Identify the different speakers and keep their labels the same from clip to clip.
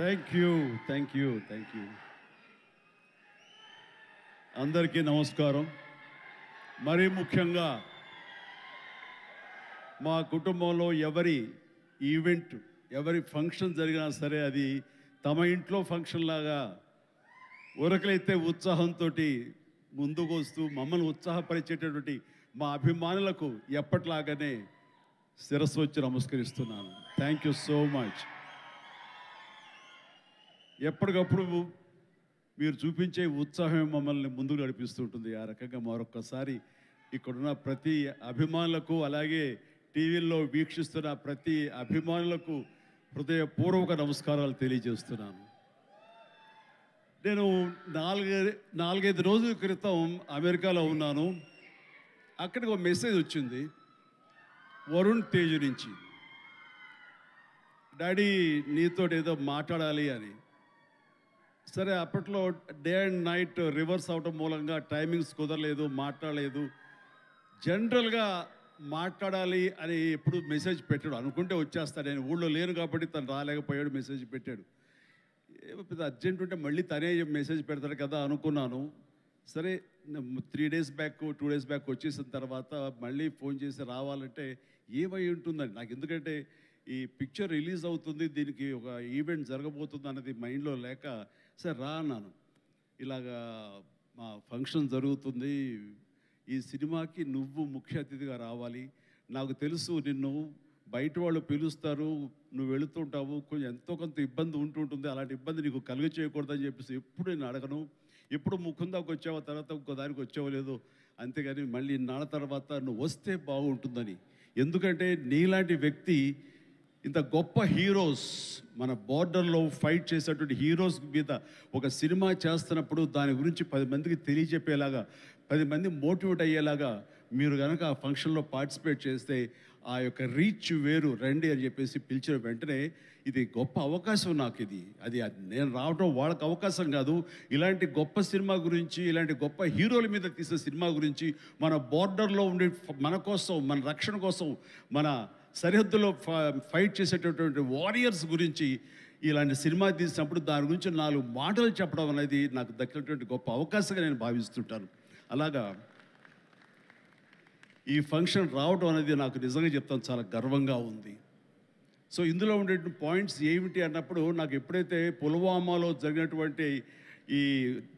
Speaker 1: Thank you అందరికీ నమస్కారం. మరీ ముఖ్యంగా మా కుటుంబంలో ఎవరి ఈవెంట్, ఎవరి ఫంక్షన్ జరిగినా సరే అది తమ ఇంట్లో ఫంక్షన్ లాగా ఉరకలైతే ఉత్సాహంతో ముందుకు వస్తూ మమ్మల్ని ఉత్సాహపరిచేటటువంటి మా అభిమానులకు ఎప్పట్లాగానే శిరస్సు వచ్చి నమస్కరిస్తున్నాను. Thank you so much. ఎప్పటికప్పుడు మీరు చూపించే ఉత్సాహం మమ్మల్ని ముందుకు నడిపిస్తుంటుంది. ఆ రకంగా మరొక్కసారి ఇక్కడున్న ప్రతి అభిమానులకు, అలాగే టీవీల్లో వీక్షిస్తున్న ప్రతి అభిమానులకు హృదయపూర్వక నమస్కారాలు తెలియజేస్తున్నాను. నేను నాలుగైదు రోజుల క్రితం అమెరికాలో ఉన్నాను. అక్కడికి ఒక మెసేజ్ వచ్చింది వరుణ్ తేజ్ నుంచి. డాడీ నీతో ఏదో మాట్లాడాలి అని. సరే, అప్పట్లో డే అండ్ నైట్ రివర్స్ అవటం మూలంగా టైమింగ్స్ కుదరలేదు, మాట్లాడలేదు. జనరల్గా మాట్లాడాలి అని ఎప్పుడు మెసేజ్ పెట్టాడు. అనుకుంటే వచ్చేస్తాడు. నేను ఊళ్ళో లేను కాబట్టి తను రాలేకపోయాడు, మెసేజ్ పెట్టాడు. ఏమో పెద్ద అర్జెంట్ ఉంటే మళ్ళీ తనే మెసేజ్ పెడతాడు కదా అనుకున్నాను. సరే, 3 days బ్యాక్ 2 days బ్యాక్ వచ్చేసిన తర్వాత మళ్ళీ ఫోన్ చేసి రావాలంటే ఏమై ఉంటుందండి నాకు. ఎందుకంటే ఈ పిక్చర్ రిలీజ్ అవుతుంది, దీనికి ఒక ఈవెంట్ జరగబోతుంది అన్నది మైండ్లో లేక సరే రా అన్నాను. ఇలాగా మా ఫంక్షన్ జరుగుతుంది, ఈ సినిమాకి నువ్వు ముఖ్య అతిథిగా రావాలి. నాకు తెలుసు నిన్ను బయట వాళ్ళు పిలుస్తారు, నువ్వు వెళుతుంటావు, కొంచెం ఎంతో కొంత ఇబ్బంది ఉంటుంటుంది. అలాంటి ఇబ్బంది నీకు కలుగ చేయకూడదని చెప్పేసి ఎప్పుడు నేను అడగను. ఎప్పుడు ముకుందాకు వచ్చావో, తర్వాత ఇంకో దానికి వచ్చావో లేదో, అంతేగాని మళ్ళీ నాన్న తర్వాత నువ్వు వస్తే బాగుంటుందని. ఎందుకంటే నీలాంటి వ్యక్తి, ఇంత గొప్ప హీరోస్, మన బోర్డర్లో ఫైట్ చేసేటువంటి హీరోస్ మీద ఒక సినిమా చేస్తున్నప్పుడు దాని గురించి 10 మందికి తెలియజెప్పేలాగా, 10 మంది మోటివేట్ అయ్యేలాగా మీరు కనుక ఆ ఫంక్షన్లో పార్టిసిపేట్ చేస్తే ఆ యొక్క రీచ్ వేరు. రండి అని చెప్పేసి పిలిచిన వెంటనే ఇది గొప్ప అవకాశం నాకు. అది నేను రావడం వాళ్ళకి అవకాశం కాదు. ఇలాంటి గొప్ప సినిమా గురించి, ఇలాంటి గొప్ప హీరోల మీద తీసే సినిమా గురించి, మన బోర్డర్లో ఉండే మన కోసం, మన రక్షణ కోసం, మన సరిహద్దులో ఫైట్ చేసేటటువంటి వారియర్స్ గురించి ఇలాంటి సినిమా తీసినప్పుడు దాని గురించి 4 మాటలు చెప్పడం అనేది నాకు దక్కినటువంటి గొప్ప అవకాశంగా నేను భావిస్తుంటాను. అలాగా ఈ ఫంక్షన్ రావడం అనేది నాకు నిజంగా చెప్తాను చాలా గర్వంగా ఉంది. సో ఇందులో ఉండే పాయింట్స్ ఏమిటి అన్నప్పుడు, నాకు ఎప్పుడైతే పుల్వామాలో జరిగినటువంటి ఈ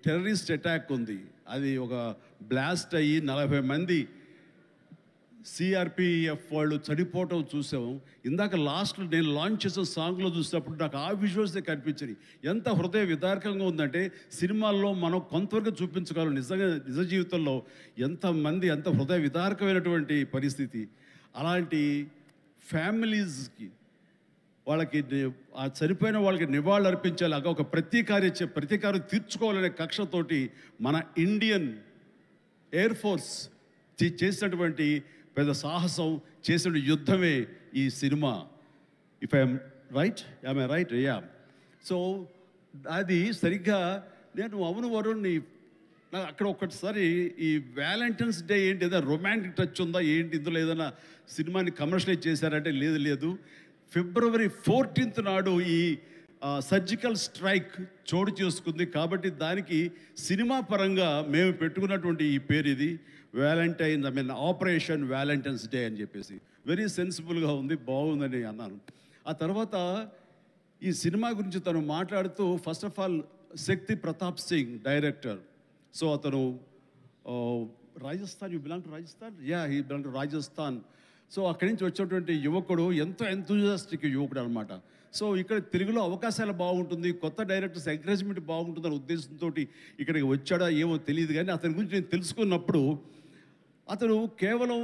Speaker 1: టెర్రరిస్ట్ అటాక్ ఉంది, అది ఒక బ్లాస్ట్ అయ్యి 40 మంది సిఆర్పిఎఫ్ వాళ్ళు చనిపోవటం చూసాము. ఇందాక లాస్ట్లో నేను లాంచ్ చేసిన సాంగ్లో చూసినప్పుడు నాకు ఆ విజువల్సే కనిపించాయి. ఎంత హృదయ విదారకంగా ఉందంటే, సినిమాల్లో మనం కొంతవరకు చూపించగలం, నిజంగా నిజ జీవితంలో ఎంతమంది ఎంత హృదయ విదారకమైనటువంటి పరిస్థితి. అలాంటి ఫ్యామిలీస్కి, వాళ్ళకి ఆ చనిపోయిన వాళ్ళకి నివాళులు అర్పించేలాగా ఒక ప్రతీకారం తీర్చుకోవాలనే కక్షతోటి మన ఇండియన్ ఎయిర్ ఫోర్స్ చేసినటువంటి పెద్ద సాహసం, చేసిన యుద్ధమే ఈ cinema. If I'm right yeah. So అది సరిగ్గా నేను అవును వరుణ్ణి నాకు అక్కడ ఒకటిసారి ఈ వ్యాలంటైన్స్ డే ఏంటి, ఏదైనా రొమాంటిక్ టచ్ ఉందా ఏంటి, ఇందులో ఏదైనా సినిమాని కమర్షియలైజ్ చేశారంటే లేదు. February 14th నాడు ఈ సర్జికల్ స్ట్రైక్ చోటు చేసుకుంది. కాబట్టి దానికి సినిమా పరంగా మేము పెట్టుకున్నటువంటి ఈ పేరు ఇది ఆపరేషన్ వ్యాలంటైన్స్ డే అని చెప్పేసి. వెరీ సెన్సిబుల్గా ఉంది, బాగుందని అన్నాను. ఆ తర్వాత ఈ సినిమా గురించి తను మాట్లాడుతూ, first of all Shakti Pratap Singh director. So అతను Rajasthan, you belong to Rajasthan? Yeah, he belong to Rajasthan. So అక్కడి నుంచి వచ్చేటువంటి యువకుడు, ఎంతో ఎంతూజియాస్టిక్ యువకుడు అనమాట. సో ఇక్కడ తెలుగులో అవకాశాలు బాగుంటుంది, కొత్త డైరెక్టర్స్ ఎంకరేజ్మెంట్ బాగుంటుందనే ఉద్దేశంతో ఇక్కడికి వచ్చాడా ఏమో తెలియదు. కానీ అతని గురించి నేను తెలుసుకున్నప్పుడు, అతను కేవలం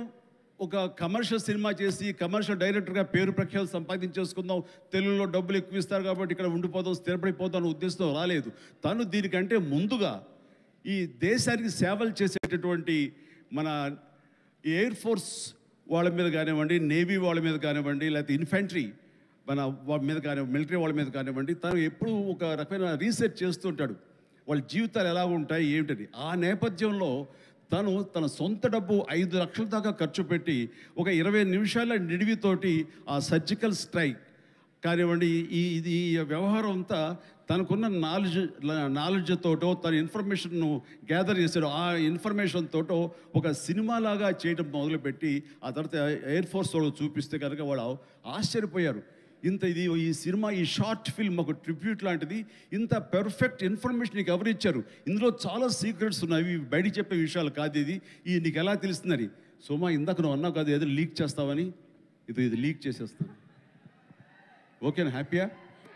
Speaker 1: ఒక కమర్షియల్ సినిమా చేసి కమర్షియల్ డైరెక్టర్గా పేరు ప్రఖ్యాలు సంపాదించేసుకుందాం, తెలుగులో డబ్బులు ఎక్కువ ఇస్తారు కాబట్టి ఇక్కడ ఉండిపోదాం, స్థిరపడిపోదాం అనే ఉద్దేశంతో రాలేదు. తను దీనికంటే ముందుగా ఈ దేశానికి సేవలు చేసేటటువంటి మన ఎయిర్ ఫోర్స్ వాళ్ళ మీద కానివ్వండి, నేవీ వాళ్ళ మీద కానివ్వండి, లేకపోతే ఇన్ఫెంట్రీ మన వాళ్ళ మీద కానివ్వండి, మిలిటరీ వాళ్ళ మీద కానివ్వండి, తను ఎప్పుడూ ఒక రకమైన రీసెర్చ్ చేస్తుంటాడు, వాళ్ళ జీవితాలు ఎలా ఉంటాయి ఏమిటని. ఆ నేపథ్యంలో తను తన సొంత డబ్బు 5 లక్షల దాకా ఖర్చు పెట్టి ఒక 20 నిమిషాల నిడివితోటి ఆ సర్జికల్ స్ట్రైక్ కానివ్వండి, ఈ వ్యవహారం అంతా తనకున్న నాలెడ్జ్ తోటో తన ఇన్ఫర్మేషన్ను గ్యాదర్ చేశాడు. ఆ ఇన్ఫర్మేషన్ తోటో ఒక సినిమాలాగా చేయడం మొదలుపెట్టి ఆ తర్వాత ఎయిర్ ఫోర్స్ వాళ్ళు చూపిస్తే కనుక వాళ్ళు ఆశ్చర్యపోయారు. ఈ సినిమా, ఈ షార్ట్ ఫిల్మ్ ఒక ట్రిబ్యూట్ లాంటిది, ఇంత పెర్ఫెక్ట్ ఇన్ఫర్మేషన్ నీకు ఎవరు ఇచ్చారు, ఇందులో చాలా సీక్రెట్స్ ఉన్నాయి, బయటికి చెప్పే విషయాలు కాదు, ఇది నీకు ఎలా తెలుస్తుందని. సోమా, ఇందాక నువ్వు అన్నావు కాదు ఏదో లీక్ చేస్తావని, ఇది లీక్ చేసేస్తాను. ఓకేనా? హ్యాపీయా?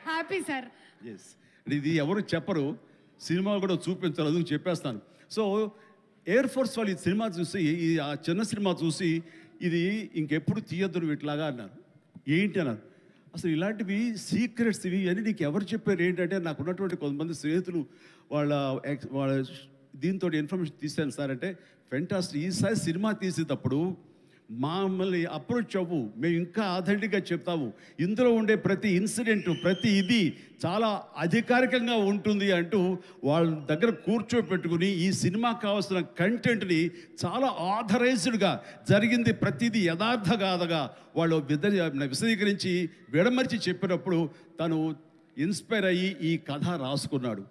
Speaker 2: Happy sir.
Speaker 1: ఎస్, ఇది ఎవరు చెప్పరు, సినిమా కూడా చూపించాలి, అందుకు చెప్పేస్తాను. సో ఎయిర్ ఫోర్స్ వాళ్ళు ఈ సినిమా చూసి, ఆ చిన్న సినిమా చూసి ఇది ఇంకెప్పుడు తీయద్దు వీటిలాగా అన్నారు. ఏంటి అన్నారు. అసలు ఇలాంటివి సీక్రెట్స్ ఇవన్నీ నీకు ఎవరు చెప్పారు ఏంటంటే, నాకు ఉన్నటువంటి కొంతమంది స్నేహితులు వాళ్ళ దీంతో ఇన్ఫర్మేషన్ తీసాను సార్ అంటే, ఫెంటాస్టిక్. ఈసారి సినిమా తీసేటప్పుడు మమ్మల్ని అప్రోచ్ అవ్వు, మేము ఇంకా ఆథెంటిక్గా చెప్తాము, ఇందులో ఉండే ప్రతి ఇన్సిడెంట్, ప్రతి ఇది చాలా అధికారికంగా ఉంటుంది అంటూ వాళ్ళ దగ్గర కూర్చోపెట్టుకుని ఈ సినిమాకి కావాల్సిన కంటెంట్ని చాలా ఆథరైజ్డ్గా జరిగింది ప్రతిదీ యథార్థగాథగా వాళ్ళు విశదీకరించి విడమర్చి చెప్పినప్పుడు తను ఇన్స్పైర్ అయ్యి ఈ కథ రాసుకున్నాడు.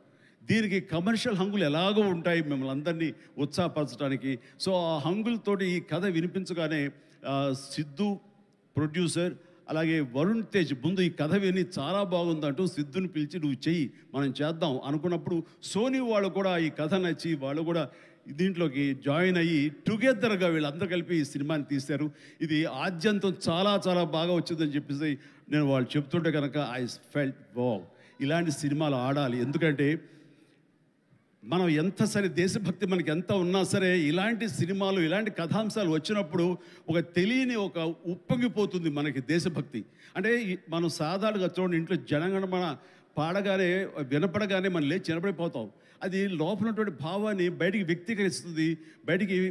Speaker 1: దీనికి కమర్షియల్ హంగులు ఎలాగో ఉంటాయి మిమ్మల్ని అందరినీ ఉత్సాహపరచడానికి. సో ఆ హంగులతోటి ఈ కథ వినిపించగానే సిద్ధు ప్రొడ్యూసర్, అలాగే వరుణ్ తేజ్ ముందు ఈ కథ విని చాలా బాగుందంటూ సిద్ధుని పిలిచి నువ్వు చెయ్యి, మనం చేద్దాం అనుకున్నప్పుడు సోనీ వాళ్ళు కూడా ఈ కథ నచ్చి వాళ్ళు కూడా దీంట్లోకి జాయిన్ అయ్యి టుగెదర్గా వీళ్ళందరూ కలిపి ఈ సినిమాని తీశారు. ఇది ఆద్యంతం చాలా చాలా బాగా వచ్చిందని చెప్పేసి నేను వాళ్ళు చెప్తుంటే కనుక ఐ ఫెల్ట్ వావ్, ఇలాంటి సినిమాలు ఆడాలి. ఎందుకంటే మనం ఎంత సరే దేశభక్తి మనకి ఎంత ఉన్నా సరే ఇలాంటి సినిమాలు, ఇలాంటి కథాంశాలు వచ్చినప్పుడు ఒక తెలియని ఒక ఉప్పొంగిపోతుంది మనకి దేశభక్తి. అంటే మనం సాధారణంగా చూడండి, ఇంట్లో జనగణమన పాడగానే వినపడగానే మనం లేచి నిలబడిపోతాం. అది లోపలటువంటి భావాన్ని బయటికి వ్యక్తీకరిస్తుంది, బయటికి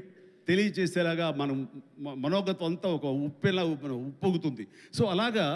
Speaker 1: తెలియజేసేలాగా మనం మనోగతం అంతా ఒక ఉప్పొంగుతుంది. సో అలాగా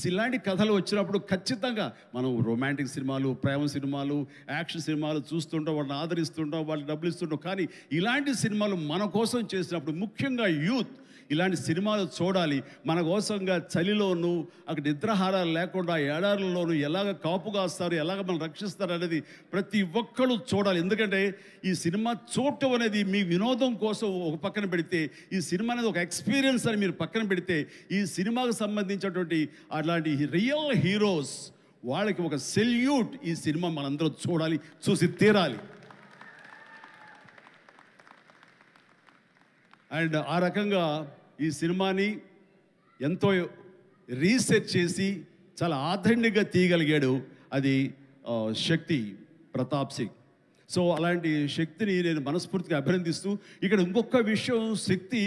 Speaker 1: ఇలాంటి కథలు వచ్చినప్పుడు ఖచ్చితంగా మనం రొమాంటిక్ సినిమాలు, ప్రేమ సినిమాలు, యాక్షన్ సినిమాలు చూస్తుంటాం, వాళ్ళని ఆదరిస్తుంటాం, వాళ్ళకి డబ్బులు ఇస్తుంటాం. కానీ ఇలాంటి సినిమాలు మన కోసం చేసినప్పుడు, ముఖ్యంగా యూత్ ఇలాంటి సినిమాలు చూడాలి. మన కోసంగా చలిలోనూ అక్కడ నిద్రాహారాలు లేకుండా ఏడారుల్లోనూ ఎలాగ కాపు కాస్తారు, ఎలాగ మనం రక్షిస్తారు అనేది ప్రతి ఒక్కరు చూడాలి. ఎందుకంటే ఈ సినిమా చూడటం అనేది మీ వినోదం కోసం ఒక పక్కన పెడితే, ఈ సినిమా అనేది ఒక ఎక్స్పీరియన్స్ అని మీరు పక్కన పెడితే, ఈ సినిమాకు సంబంధించినటువంటి అలాంటి రియల్ హీరోస్ వాళ్ళకి ఒక సెల్యూట్. ఈ సినిమా మనందరం చూడాలి, చూసి తీరాలి. అండ్ ఆ రకంగా ఈ సినిమాని ఎంతో రీసెర్చ్ చేసి చాలా ఆథెంటిక్గా తీయగలిగాడు అది శక్తి ప్రతాప్ సింగ్. సో అలాంటి శక్తిని నేను మనస్ఫూర్తిగా అభినందిస్తూ, ఇక్కడ ఇంకొక విషయం, శక్తి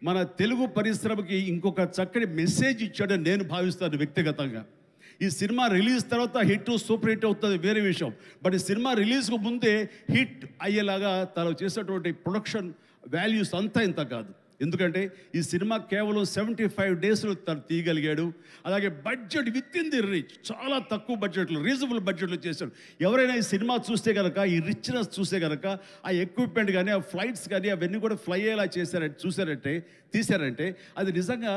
Speaker 1: మన తెలుగు పరిశ్రమకి ఇంకొక చక్కటి మెసేజ్ ఇచ్చాడని నేను భావిస్తాను వ్యక్తిగతంగా. ఈ సినిమా రిలీజ్ తర్వాత హిట్, సూపర్ హిట్ అవుతుంది వేరే విషయం. బట్ ఈ సినిమా రిలీజ్కు ముందే హిట్ అయ్యేలాగా తను చేసేటువంటి ప్రొడక్షన్ వాల్యూస్ అంతా ఇంత కాదు. ఎందుకంటే ఈ సినిమా కేవలం 75 డేస్లో తను తీయగలిగాడు. అలాగే budget with in the rich, చాలా తక్కువ బడ్జెట్లో, రీజనబుల్ బడ్జెట్లో చేశాడు. ఎవరైనా ఈ సినిమా చూస్తే కనుక, ఈ రిచ్నెస్ చూస్తే కనుక, ఆ ఎక్విప్మెంట్ కానీ, ఆ ఫ్లైట్స్ కానీ అవన్నీ కూడా ఫ్లై అయ్యేలా తీశారంటే అది నిజంగా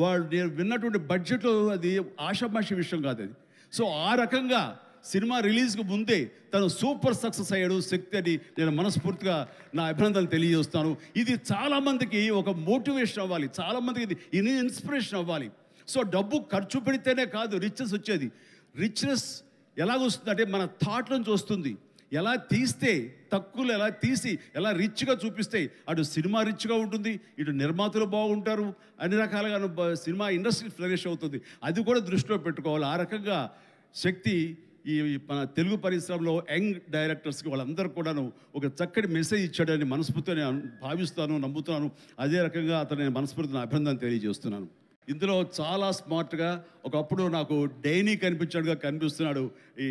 Speaker 1: వాళ్ళు నేను విన్నటువంటి బడ్జెట్లో అది ఆషామాషి విషయం కాదు అది. సో ఆ రకంగా సినిమా రిలీజ్కి ముందే తను సూపర్ సక్సెస్ అయ్యాడు శక్తి అని నేను మనస్ఫూర్తిగా నా అభినందనలు తెలియజేస్తాను. ఇది చాలామందికి ఒక మోటివేషన్ అవ్వాలి, చాలామందికి ఇది ఇన్స్పిరేషన్ అవ్వాలి. సో డబ్బు ఖర్చు పెడితేనే కాదు రిచ్నెస్ వచ్చేది. రిచ్నెస్ ఎలాగొస్తుందంటే మన థాట్ నుంచి వస్తుంది. ఎలా తీస్తే, తక్కువలో ఎలా తీసి ఎలా రిచ్గా చూపిస్తే అటు సినిమా రిచ్గా ఉంటుంది, ఇటు నిర్మాతలు బాగుంటారు, అన్ని రకాలుగా సినిమా ఇండస్ట్రీ ఫ్లరిష్ అవుతుంది. అది కూడా దృష్టిలో పెట్టుకోవాలి. ఆ రకంగా శక్తి ఈ మన తెలుగు పరిశ్రమలో యంగ్ డైరెక్టర్స్కి వాళ్ళందరూ కూడాను ఒక చక్కటి మెసేజ్ ఇచ్చాడని మనస్ఫూర్తిగా నేను భావిస్తాను, నమ్ముతున్నాను. అదే రకంగా అతను నేను మనస్ఫూర్తిని అభినందన తెలియజేస్తున్నాను. ఇందులో చాలా స్మార్ట్గా ఒకప్పుడు నాకు డైనీ కనిపించాడుగా కనిపిస్తున్నాడు ఈ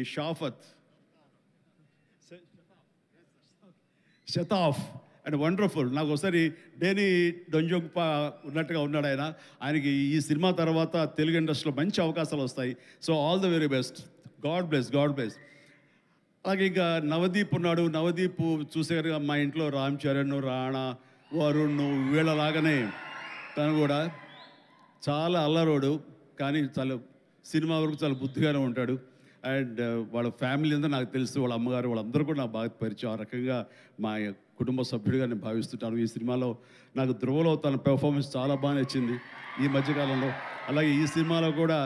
Speaker 1: షతాఫ్ అండ్ వండర్ఫుల్. నాకు ఒకసారి డేనీ డొంజోగ్పా ఉన్నట్టుగా ఉన్నాడు ఆయన. ఆయనకి ఈ సినిమా తర్వాత తెలుగు ఇండస్ట్రీలో మంచి అవకాశాలు వస్తాయి. So all the very best. God bless. అలాగే ఇంకా నవదీప్ ఉన్నాడు. నవదీప్ చూసేగా మా ఇంట్లో రామ్ చరణ్, రాణా, వరుణ్ వీళ్ళలాగానే తను కూడా చాలా అల్లరోడు, కానీ చాలా సినిమా వరకు చాలా బుద్ధిగానే ఉంటాడు. అండ్ వాళ్ళ ఫ్యామిలీ అంతా నాకు తెలుసు, వాళ్ళ అమ్మగారు వాళ్ళందరూ కూడా నాకు బాగా పరిచయం. ఆ రకంగా మా కుటుంబ సభ్యుడిగా నేను భావిస్తుంటాను. ఈ సినిమాలో నాకు ధ్రువలో తన పెర్ఫార్మెన్స్ చాలా బాగా నచ్చింది ఈ మధ్యకాలంలో. అలాగే ఈ సినిమాలో కూడా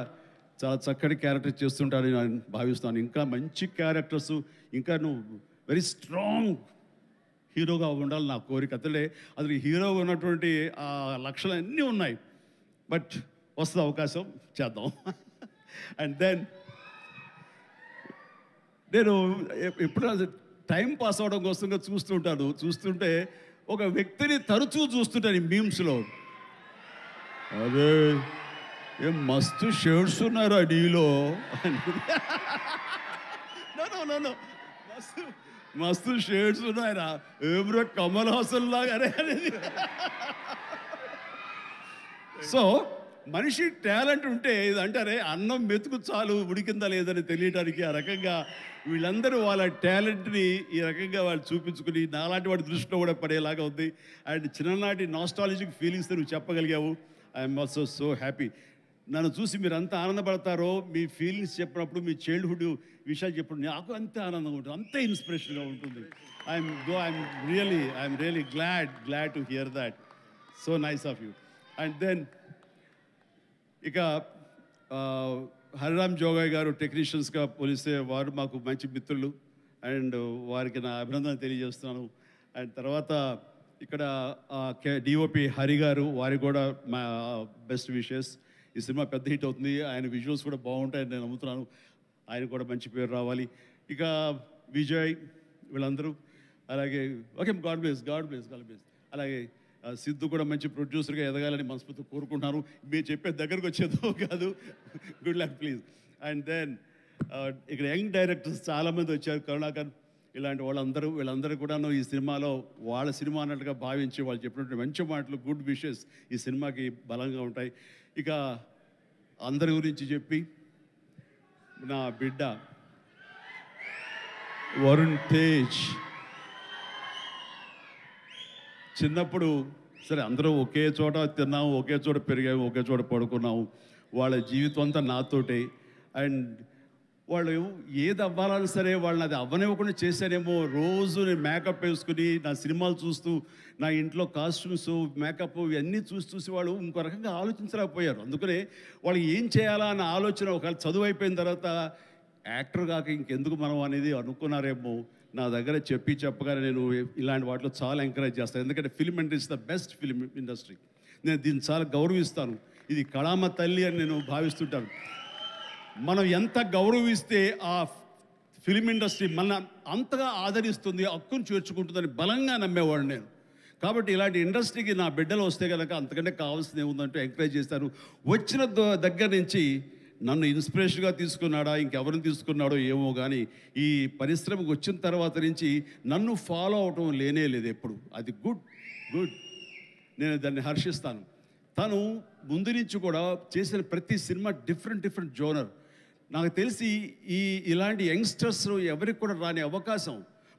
Speaker 1: చాలా చక్కటి క్యారెక్టర్ చేస్తుంటారని నేను భావిస్తాను. ఇంకా మంచి క్యారెక్టర్స్, ఇంకా నువ్వు వెరీ స్ట్రాంగ్ హీరోగా ఉండాలి నా కోరిక. అసలు హీరోగా ఉన్నటువంటి ఆ లక్షణాలు అన్నీ ఉన్నాయి. బట్ వస్తుంది అవకాశం, చేద్దాం. అండ్ దెన్ నేను ఎప్పుడు టైం పాస్ అవడం కోసంగా చూస్తుంటే ఒక వ్యక్తిని తరచూ చూస్తుంటాను ఈ మీమ్స్లో. అదే ఏం మస్తు షేడ్స్ ఉన్నారు ఆ డీలో. మస్తు షేడ్స్ ఉన్నాయరా, ఏమ్రో కమల్ హాసన్ లాగానే అనేది. సో మనిషి టాలెంట్ ఉంటే ఇది అంటారే, అన్నం మెతుకు చాలు ఉడికిందా లేదని తెలియడానికి. ఆ రకంగా వీళ్ళందరూ వాళ్ళ టాలెంట్ని ఈ రకంగా వాళ్ళు చూపించుకుని నాలాంటి వాడి దృష్టిలో కూడా పడేలాగా ఉంది. అండ్ చిన్ననాటి నాస్టాలజిక్ ఫీలింగ్స్ నువ్వు చెప్పగలిగావు. I'm also so happy. నన్ను చూసి మీరు అంత ఆనందపడతారో, మీ ఫీలింగ్స్ చెప్పినప్పుడు, మీ చైల్డ్హుడ్ విషయాలు చెప్పినప్పుడు నాకు అంతే ఆనందంగా ఉంటుంది, అంతే ఇన్స్పిరేషన్గా ఉంటుంది. I'm really glad to hear that. So nice of you. And then ఇక హరిరామ్ జోగాయ్ గారు టెక్నీషియన్స్గా పోలిస్తే వారు మాకు మంచి మిత్రులు. అండ్ వారికి నా అభినందన తెలియజేస్తున్నాను. అండ్ తర్వాత ఇక్కడ డిఓపి హరి గారు, వారికి కూడా మా బెస్ట్ విషెస్. ఈ సినిమా పెద్ద హిట్ అవుతుంది, ఆయన విజువల్స్ కూడా బాగుంటాయని నేను నమ్ముతున్నాను. ఆయన కూడా మంచి పేరు రావాలి. ఇక విజయ్, వీళ్ళందరూ, అలాగే ఓకే, గాడ్ బ్లెస్. అలాగే సిద్ధు కూడా మంచి ప్రొడ్యూసర్గా ఎదగాలని మనస్ఫూర్తిగా కోరుకుంటున్నాను. మీరు చెప్పే దగ్గరకు వచ్చేదో కాదు. Good luck please. And then ఇక్కడ యంగ్ డైరెక్టర్స్ చాలామంది వచ్చారు, కరుణాకర్ ఇలాంటి వీళ్ళందరూ కూడాను ఈ సినిమాలో వాళ్ళ సినిమా అన్నట్టుగా భావించి వాళ్ళు చెప్పినటువంటి మంచి మాటలు, గుడ్ విషెస్ ఈ సినిమాకి బలంగా ఉంటాయి. ఇక అందరి గురించి చెప్పి, నా బిడ్డ వరుణ్ తేజ్, చిన్నప్పుడు సరే అందరూ ఒకే చోట తిన్నాము, ఒకే చోట పెరిగాము, ఒకే చోట పడుకున్నాము. వాళ్ళ జీవితం అంతా నాతోటే. అండ్ వాళ్ళు ఏది అవ్వాలని సరే వాళ్ళని అది అవ్వనివ్వకుండా చేశానేమో. రోజు నేను మేకప్ వేసుకుని నా సినిమాలు చూస్తూ, నా ఇంట్లో కాస్ట్యూమ్స్, మేకప్ ఇవన్నీ చూసి వాళ్ళు ఇంకో రకంగా ఆలోచించలేకపోయారు. అందుకనే వాళ్ళు ఏం చేయాలా అన్న ఆలోచన, ఒకవేళ చదువు అయిపోయిన తర్వాత యాక్టర్ కాక ఇంకెందుకు మనం అనేది అనుకున్నారేమో. నా దగ్గర చెప్పగానే నేను ఇలాంటి వాటిలో చాలా ఎంకరేజ్ చేస్తాను. ఎందుకంటే film industry the best film industry. నేను దీన్ని చాలా గౌరవిస్తాను. ఇది కళామ తల్లి అని నేను భావిస్తుంటాను. మనం ఎంత గౌరవిస్తే ఆ ఫిల్మ్ ఇండస్ట్రీ మన అంతగా ఆదరిస్తుంది, హక్కును చేర్చుకుంటుందని బలంగా నమ్మేవాడు నేను. కాబట్టి ఇలాంటి ఇండస్ట్రీకి నా బిడ్డలు వస్తే కనుక అంతకంటే కావాల్సింది ఏముందంటే ఎంకరేజ్ చేస్తాను. వచ్చిన దగ్గర నుంచి నన్ను ఇన్స్పిరేషన్గా తీసుకున్నాడా, ఇంకెవరిని తీసుకున్నాడో ఏమో కానీ ఈ పరిశ్రమకు వచ్చిన తర్వాత నుంచి నన్ను ఫాలో అవటం లేదు ఎప్పుడు. అది గుడ్. నేను దాన్ని హర్షిస్తాను. తను ముందు నుంచి కూడా చేసిన ప్రతి సినిమా డిఫరెంట్ జోనర్. నాకు తెలిసి ఇలాంటి యంగ్స్టర్స్ ఎవరికి కూడా రాని అవకాశం,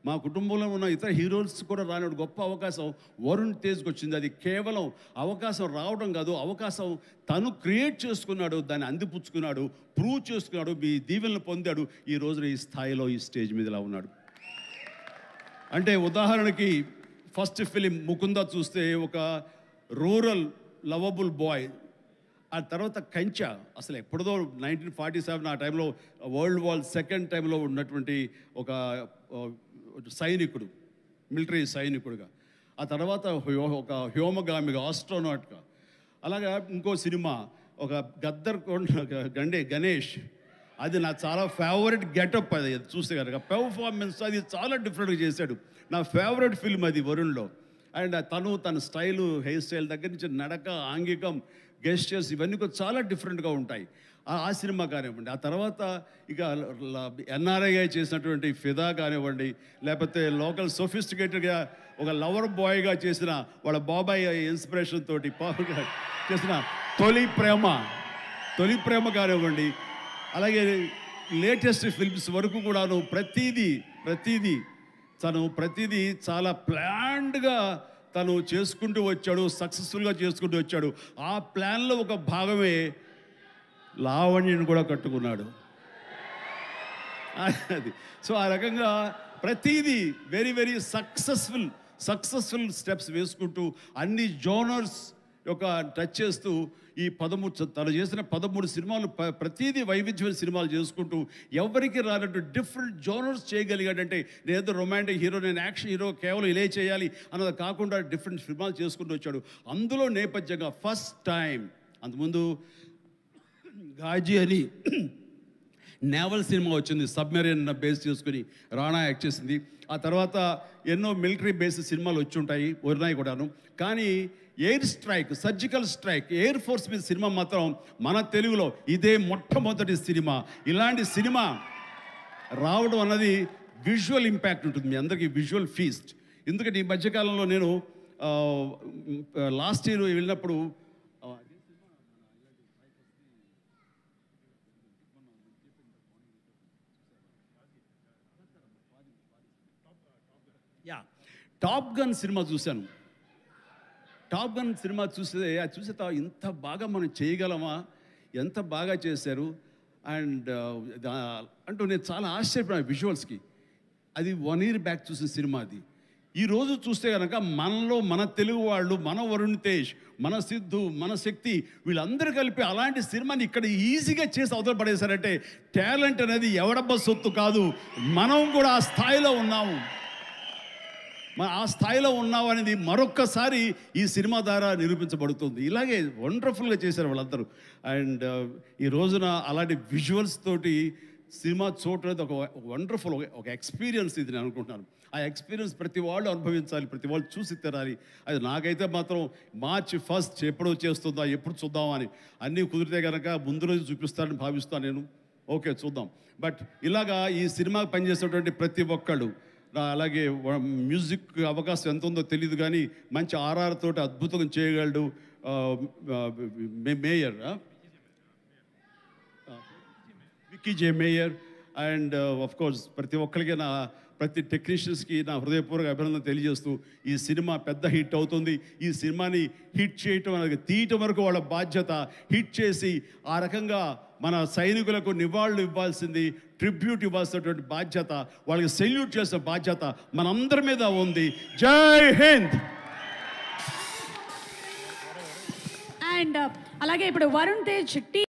Speaker 1: మా కుటుంబంలో ఉన్న ఇతర హీరోస్ కూడా రాని గొప్ప అవకాశం వరుణ్ తేజ్కి వచ్చింది. అది కేవలం అవకాశం రావడం కాదు, అవకాశం తను క్రియేట్ చేసుకున్నాడు, దాన్ని అందిపుచ్చుకున్నాడు, ప్రూవ్ చేసుకున్నాడు, మీ దీవెనలు పొందాడు. ఈ రోజున ఈ స్థాయిలో ఈ స్టేజ్ మీద ఇలా ఉన్నాడు. అంటే ఉదాహరణకి ఫస్ట్ ఫిలిం ముకుంద చూస్తే ఒక రూరల్ లవబుల్ బాయ్. ఆ తర్వాత కంచా, అసలు ఎప్పుడుదో 1947 ఆ టైంలో వరల్డ్ వార్ సెకండ్ టైంలో ఉన్నటువంటి ఒక సైనికుడు, మిలిటరీ సైనికుడుగా. ఆ తర్వాత ఒక హ్యోమగామిగా, ఆస్ట్రోనాట్గా. అలాగా ఇంకో సినిమా ఒక గద్దర్ గణేష్, అది నా చాలా ఫేవరెట్ గెటప్. అది చూస్తే కనుక పెర్ఫార్మెన్స్ అది చాలా డిఫరెంట్గా చేశాడు. నా ఫేవరెట్ ఫిల్మ్ అది వరుణ్లో. అండ్ తన స్టైలు, హెయిర్ స్టైల్ దగ్గర నుంచి నడక, ఆంగికం, గెస్టర్స్ ఇవన్నీ కూడా చాలా డిఫరెంట్గా ఉంటాయి. ఆ సినిమా కానివ్వండి. ఆ తర్వాత ఇక ఎన్ఆర్ఐగా చేసినటువంటి ఫిదా కానివ్వండి, లేకపోతే లోకల్ సోఫిస్టికేటెడ్గా ఒక లవర్ బాయ్గా చేసిన వాళ్ళ బాబాయ్ ఇన్స్పిరేషన్ తోటి చేసిన తొలి ప్రేమ కానివ్వండి. అలాగే లేటెస్ట్ ఫిల్మ్స్ వరకు కూడాను ప్రతిదీ చాలా ప్లాన్డ్గా తను చేసుకుంటూ వచ్చాడు, సక్సెస్ఫుల్గా చేసుకుంటూ వచ్చాడు. ఆ ప్లాన్లో ఒక భాగమే లావణ్యను కూడా కట్టుకున్నాడు. అది సో ఆ రకంగా ప్రతిదీ వెరీ వెరీ సక్సెస్ఫుల్ స్టెప్స్ వేసుకుంటూ అన్ని జోనర్స్ యొక్క టచ్ చేస్తూ ఈ 13 తను చేసిన 13 సినిమాలు ప్రతిదీ వైవిధ్యమైన సినిమాలు చేసుకుంటూ ఎవరికి రానట్టు డిఫరెంట్ జోనర్స్ చేయగలిగాడంటే నేనేదో రొమాంటిక్ హీరో, నేను యాక్షన్ హీరో, కేవలం ఇలా చేయాలి అన్నది కాకుండా డిఫరెంట్ సినిమాలు చేసుకుంటూ వచ్చాడు. అందులో నేపథ్యంగా ఫస్ట్ టైం అంతకుముందు గాజీ అని నేవల్ సినిమా వచ్చింది, సబ్మెరీన్ బేస్ చేసుకుని రాణా యాక్ట్ చేసింది. ఆ తర్వాత ఎన్నో మిలిటరీ బేస్డ్ సినిమాలు వచ్చి ఉంటాయి, ఉన్నాయి కూడాను. కానీ air strike, surgical strike, air force మీద సినిమా మాత్రం మన తెలుగులో ఇదే మొట్టమొదటి సినిమా. ఇలాంటి సినిమా రావడం అన్నది విజువల్ ఇంపాక్ట్ ఉంటుంది, మీ అందరికీ విజువల్ ఫీస్ట్. ఎందుకంటే ఈ మధ్యకాలంలో నేను లాస్ట్ ఇయర్ వెళ్ళినప్పుడు టాప్ గన్ సినిమా చూశాను. టాప్ గన్ సినిమా చూసే ఇంత బాగా మనం చేయగలమా, ఎంత బాగా చేశారు అండ్ అంటూ నేను చాలా ఆశ్చర్యపోయాను విజువల్స్కి. అది 1 year బ్యాక్ చూసిన సినిమా అది. ఈరోజు చూస్తే కనుక మనలో మన తెలుగు వాళ్ళు, మన వరుణ్ తేజ్, మన సిద్ధు, మన శక్తి వీళ్ళందరూ కలిపి అలాంటి సినిమాని ఇక్కడ ఈజీగా చేసి అవతల పడేశారంటే టాలెంట్ అనేది ఎవడబ్బా సొత్తు కాదు, మనం కూడా ఆ స్థాయిలో ఉన్నాము. ఆ స్థాయిలో ఉన్నావు అనేది మరొక్కసారి ఈ సినిమా ద్వారా నిరూపించబడుతుంది. ఇలాగే వండర్ఫుల్గా చేశారు వాళ్ళందరూ. అండ్ ఈ రోజున అలాంటి విజువల్స్ తోటి సినిమా చూడటం ఒక వండర్ఫుల్ ఒక ఎక్స్పీరియన్స్ ఇది నేను అనుకుంటున్నాను. ఆ ఎక్స్పీరియన్స్ ప్రతి వాళ్ళు అనుభవించాలి, ప్రతి వాళ్ళు చూసి తినాలి. అది నాకైతే మాత్రం March 1st ఎప్పుడు చేస్తుందా, ఎప్పుడు చూద్దామని అన్నీ కుదిరితే కనుక ముందు రోజు చూపిస్తానని భావిస్తాను నేను. ఓకే చూద్దాం. బట్ ఇలాగా ఈ సినిమాకి పనిచేసేటువంటి ప్రతి ఒక్కళ్ళు, అలాగే మ్యూజిక్ అవకాశం ఎంత ఉందో తెలియదు కానీ మంచి ఆర్ఆర్ తోటి అద్భుతంగా చేయగలడు mayor, Vicky J mayor. And of course ప్రతి ఒక్కరికి ప్రతి టెక్నీషియన్స్కి నా హృదయపూర్వక అభినందన తెలియజేస్తూ ఈ సినిమా పెద్ద హిట్ అవుతుంది. ఈ సినిమాని హిట్ చేయటం అనేది తీయటం వరకు వాళ్ళ బాధ్యత. హిట్ చేసి ఆ రకంగా మన సైనికులకు నివాళులు ఇవ్వాల్సింది, ట్రిబ్యూట్ ఇవ్వాల్సినటువంటి బాధ్యత, వాళ్ళకి సెల్యూట్ చేసే బాధ్యత మనందరి మీద ఉంది. జై హింద్.
Speaker 2: అండ్ అలాగే ఇప్పుడు వరుణ్ తేజ్